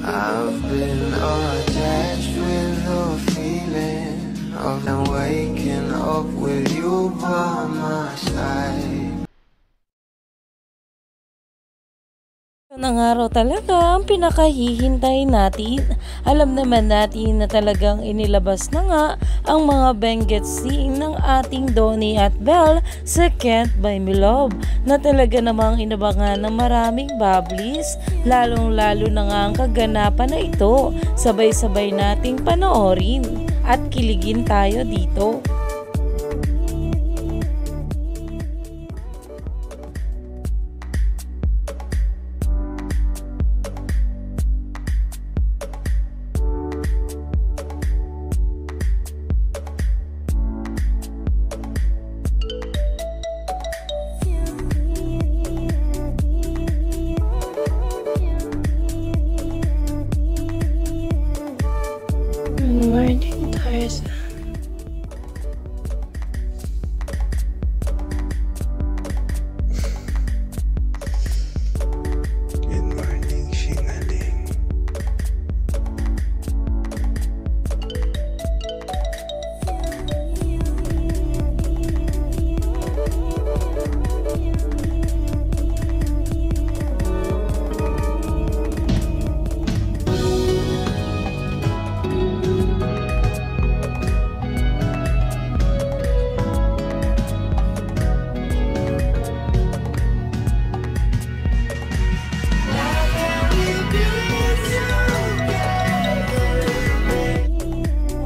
I've been attached with the feeling of waking up with you by my side. Ng araw talaga ang pinakahihintay natin. Alam naman natin na talagang inilabas na nga ang mga Benguet scene ng ating Donnie at Belle sa Can't Buy Me Love, na talaga namang inabangan ng maraming bubblies, lalong lalo na nga ang kaganapan na ito. Sabay-sabay nating panoorin at kiligin tayo dito. Morning, Tarzan. Good morning, Singaling.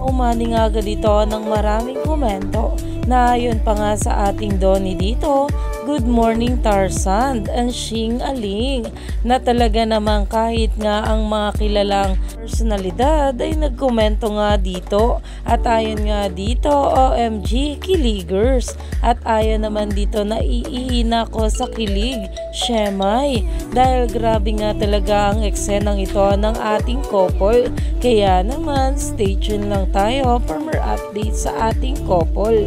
Umani nga agad ito ng maraming komento na ayon pa nga sa ating Donnie dito, "Good morning Tarzan and Xing Aling," na talaga namang kahit nga ang mga kilalang personalidad ay nagkomento nga dito. At ayon nga dito, OMG Kiligers. At ayon naman dito na iihina ko sa kilig, Shemay, dahil grabe nga talaga ang eksenang ito ng ating couple. Kaya naman stay tuned lang tayo for more updates sa ating couple.